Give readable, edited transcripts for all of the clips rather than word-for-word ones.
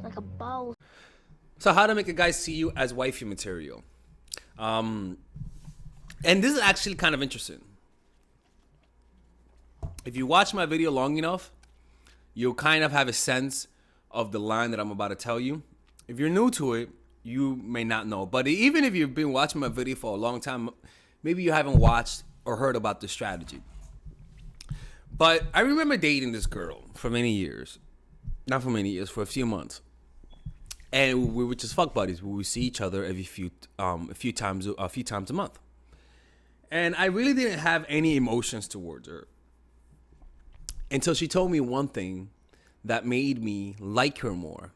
like a bowl. So how to make a guy see you as wifey material. And this is actually kind of interesting. If you watch my video long enough, you'll kind of have a sense of the line that I'm about to tell you. If you're new to it, you may not know. But even if you've been watching my video for a long time, maybe you haven't watched or heard about this strategy. But I remember dating this girl for many years. Not for many years, for a few months. And we were just fuck buddies. We would see each other a few times a month. And I really didn't have any emotions towards her until she told me one thing that made me like her more.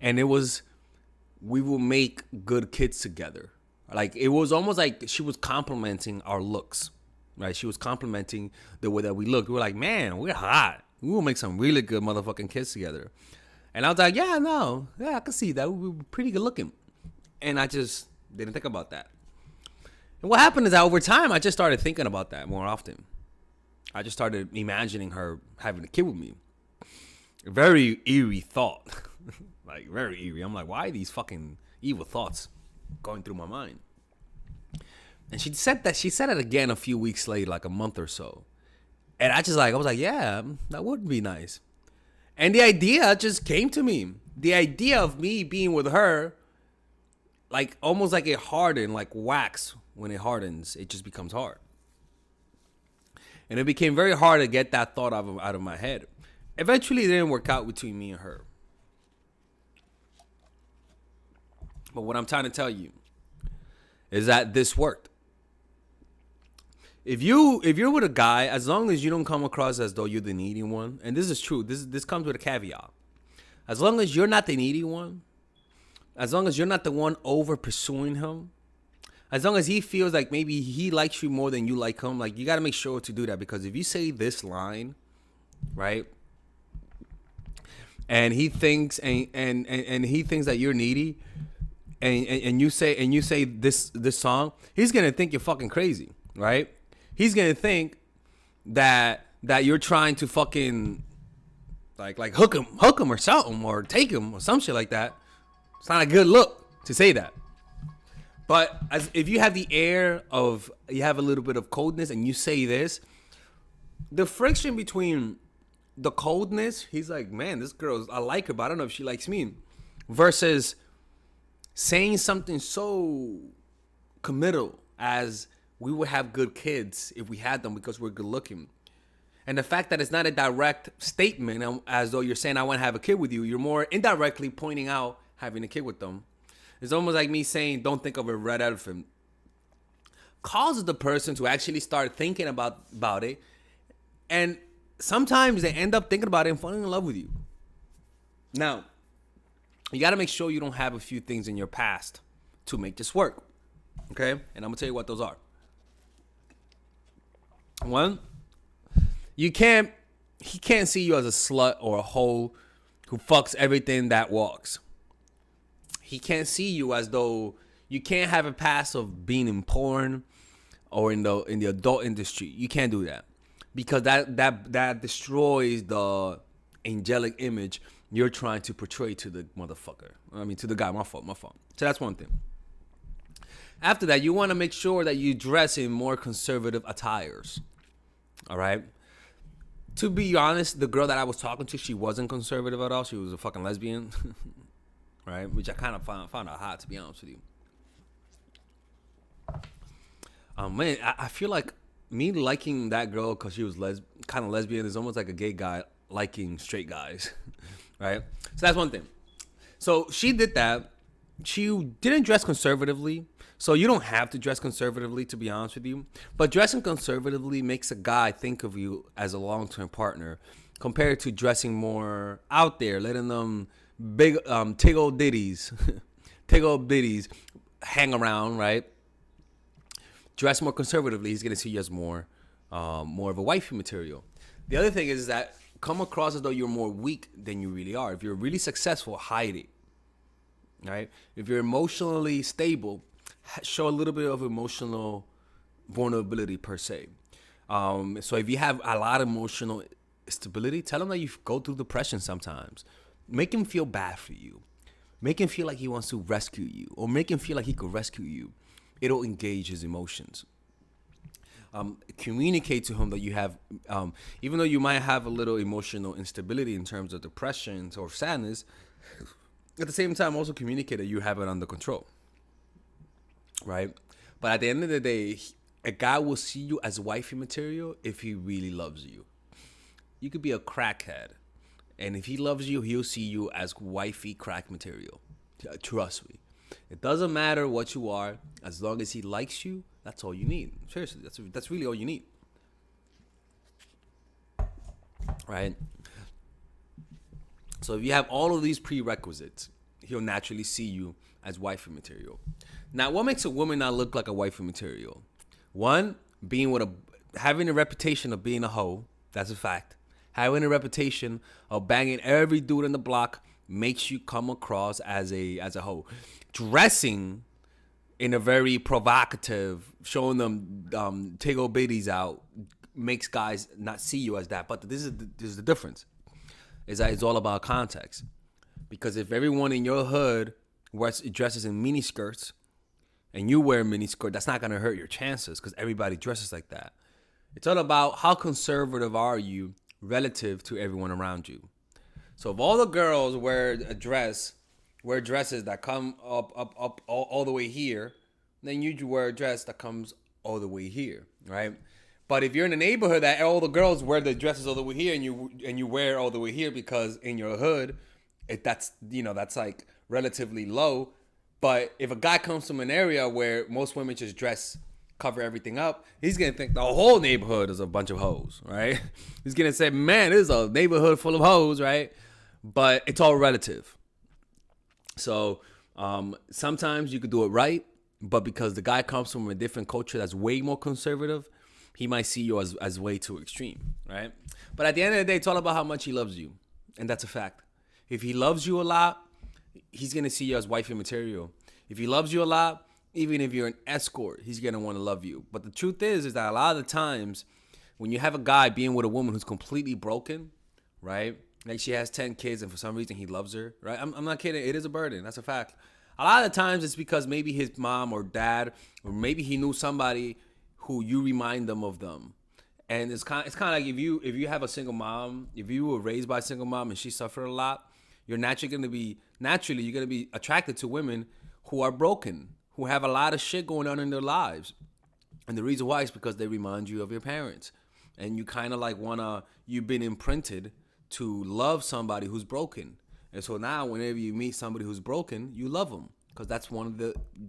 And it was, we will make good kids together. Like, it was almost like she was complimenting our looks, right? She was complimenting the way that we looked. We were like, man, we're hot. We will make some really good motherfucking kids together. And I was like, yeah, no, yeah, I can see that. We were pretty good looking. And I just didn't think about that. And what happened is that over time, I just started thinking about that more often. I just started imagining her having a kid with me. A very eerie thought. Like, very eerie. I'm like, why are these fucking evil thoughts going through my mind? And she said it again a few weeks later, like a month or so. And I was like, yeah, that would be nice. And the idea just came to me. The idea of me being with her, like almost like it hardened, like wax. When it hardens, it just becomes hard. And it became very hard to get that thought out of my head. Eventually, it didn't work out between me and her. But what I'm trying to tell you is that this worked. If you're with a guy, as long as you don't come across as though you're the needy one, and this is true, this comes with a caveat. As long as you're not the needy one, as long as you're not the one over pursuing him, as long as he feels like maybe he likes you more than you like him, like, you got to make sure to do that. Because if you say this line, right, and he thinks and he thinks that you're needy, and you say this song, he's gonna think you're fucking crazy, right? He's gonna think that you're trying to fucking like hook him or something, or take him or some shit like that. It's not a good look to say that. But if you have the air of, you have a little bit of coldness and you say this, the friction between the coldness, he's like, man, this girl, I like her, but I don't know if she likes me, versus saying something so committal as, we would have good kids if we had them because we're good looking. And the fact that it's not a direct statement as though you're saying I want to have a kid with you, you're more indirectly pointing out having a kid with them. It's almost like me saying, don't think of a red elephant. Causes the person to actually start thinking about it. And sometimes they end up thinking about it and falling in love with you. Now, you got to make sure you don't have a few things in your past to make this work. Okay? And I'm going to tell you what those are. One, he can't see you as a slut or a hoe who fucks everything that walks. He can't see you as though, you can't have a past of being in porn or in the adult industry. You can't do that, because that destroys the angelic image you're trying to portray to the motherfucker. I mean, to the guy. My fault. So that's one thing. After that, you want to make sure that you dress in more conservative attires. All right? To be honest, the girl that I was talking to, she wasn't conservative at all. She was a fucking lesbian. Right? Which I kind of found out hot, to be honest with you. Man, I feel like me liking that girl because she was kind of lesbian is almost like a gay guy liking straight guys. Right? So that's one thing. So she did that. She didn't dress conservatively. So you don't have to dress conservatively, to be honest with you. But dressing conservatively makes a guy think of you as a long-term partner, compared to dressing more out there, letting them big tiggle ditties hang around, right? Dress more conservatively, he's gonna see you as more of a wifey material. The other thing is that come across as though you're more weak than you really are. If you're really successful, hide it. Right? If you're emotionally stable, show a little bit of emotional vulnerability per se. So if you have a lot of emotional stability, tell them that you go through depression sometimes. make him feel bad for you. Make him feel like he wants to rescue you, or make him feel like he could rescue you. It'll engage his emotions. Communicate to him that you have, even though you might have a little emotional instability in terms of depression or sadness, at the same time also communicate that you have it under control, right? But at the end of the day, a guy will see you as wifey material if he really loves you. You could be a crackhead, and if he loves you, he'll see you as wifey crack material. Trust me. It doesn't matter what you are, as long as he likes you. That's all you need. Seriously, that's really all you need, right? So if you have all of these prerequisites, he'll naturally see you as wifey material. Now, what makes a woman not look like a wifey material? One, having a reputation of being a hoe. That's a fact. Having a reputation of banging every dude in the block makes you come across as a hoe. Dressing in a very provocative, showing them tiggle bitties out, makes guys not see you as that. But this is the difference. Is that it's all about context. Because if everyone in your hood dresses in mini skirts, and you wear a mini skirt, that's not gonna hurt your chances because everybody dresses like that. It's all about how conservative are you relative to everyone around you. So if all the girls wear dresses that come up all the way here, then you wear a dress that comes all the way here, right? But if you're in a neighborhood that all the girls wear the dresses all the way here, and you wear all the way here because in your hood, that's like relatively low. But if a guy comes from an area where most women just cover everything up, he's gonna think the whole neighborhood is a bunch of hoes, right? He's gonna say, man, this is a neighborhood full of hoes, right? But it's all relative. So sometimes you could do it right, but because the guy comes from a different culture that's way more conservative, he might see you as way too extreme, right? But at the end of the day, it's all about how much he loves you, and that's a fact. If he loves you a lot, he's gonna see you as wifey material. If he loves you a lot, even if you're an escort, he's gonna want to love you. But the truth is that a lot of the times, when you have a guy being with a woman who's completely broken, right? Like she has 10 kids and for some reason he loves her, right? I'm not kidding. It is a burden. That's a fact. A lot of the times it's because maybe his mom or dad, or maybe he knew somebody who you remind them of them. And it's kind of like if you have a single mom, if you were raised by a single mom and she suffered a lot, you're naturally going to be attracted to women who are broken, who have a lot of shit going on in their lives. And the reason why is because they remind you of your parents. And you kind of like you've been imprinted to love somebody who's broken. And so now whenever you meet somebody who's broken, you love them because that's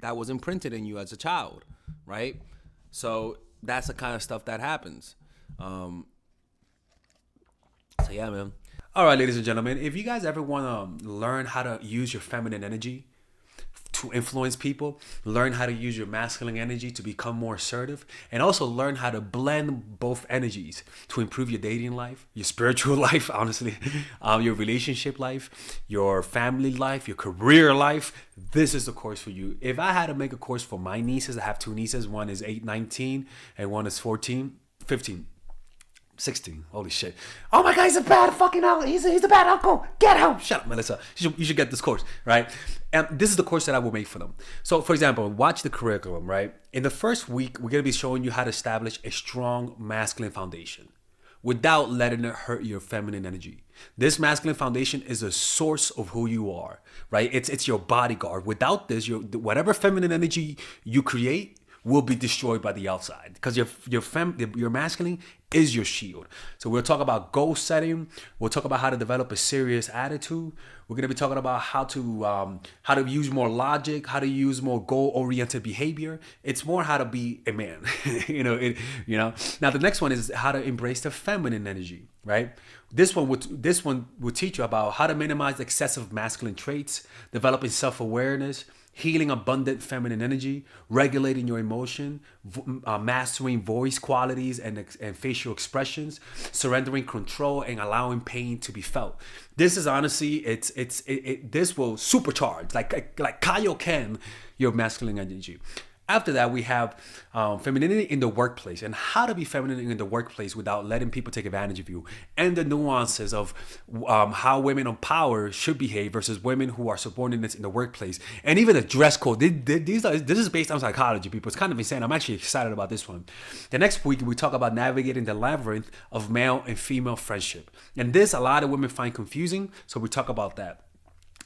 that was imprinted in you as a child, right? So that's the kind of stuff that happens. So yeah, man. All right, ladies and gentlemen, if you guys ever want to learn how to use your feminine energy to influence people, learn how to use your masculine energy to become more assertive, and also learn how to blend both energies to improve your dating life, your spiritual life, honestly, your relationship life, your family life, your career life, this is the course for you. If I had to make a course for my nieces, I have two nieces, one is 19 and one is 15. 16. Holy shit. Oh my God, he's a bad fucking uncle. He's a bad uncle. Get him. Shut up, Melissa. You should get this course, right? And this is the course that I will make for them. So, for example, watch the curriculum, right? In the first week, we're going to be showing you how to establish a strong masculine foundation without letting it hurt your feminine energy. This masculine foundation is a source of who you are, right? It's your bodyguard. Without this, whatever feminine energy you create will be destroyed by the outside because your masculine is your shield. So we'll talk about goal setting. We'll talk about how to develop a serious attitude. We're gonna be talking about how to use more logic, how to use more goal-oriented behavior. It's more how to be a man, Now the next one is how to embrace the feminine energy, right? This one will teach you about how to minimize excessive masculine traits, developing self-awareness, healing abundant feminine energy, regulating your emotion, mastering voice qualities and facial expressions, surrendering control and allowing pain to be felt. This is honestly, this will supercharge, like Kaioken, your masculine energy. After that, we have femininity in the workplace and how to be feminine in the workplace without letting people take advantage of you, and the nuances of how women of power should behave versus women who are subordinates in the workplace, and even the dress code. This is based on psychology, people. It's kind of insane. I'm actually excited about this one. The next week, we talk about navigating the labyrinth of male and female friendship. And this, a lot of women find confusing, so we talk about that.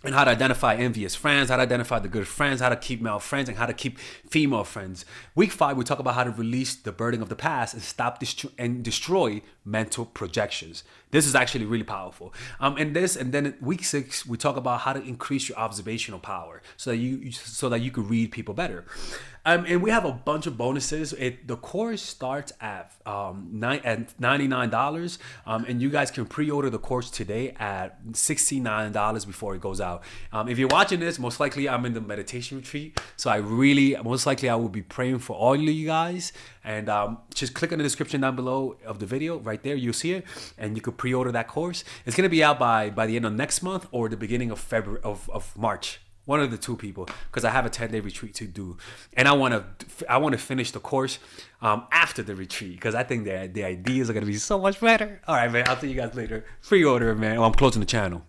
And how to identify envious friends, how to identify the good friends, how to keep male friends, and how to keep female friends. Week 5, we talk about how to release the burden of the past and stop and destroy mental projections. This is actually really powerful. And then week 6, we talk about how to increase your observational power so that you can read people better. And we have a bunch of bonuses. The course starts at $99, and you guys can pre-order the course today at $69 before it goes out. If you're watching this, most likely I'm in the meditation retreat, so I will be praying for all of you guys. And just click on the description down below of the video. Right there, you'll see it, and you could pre-order that course. It's gonna be out by the end of next month or the beginning of February of March. One of the two, people, because I have a 10-day retreat to do, and I want to finish the course after the retreat, because I think the ideas are gonna be so much better. All right, man. I'll see you guys later. Pre-order, man. I'm closing the channel.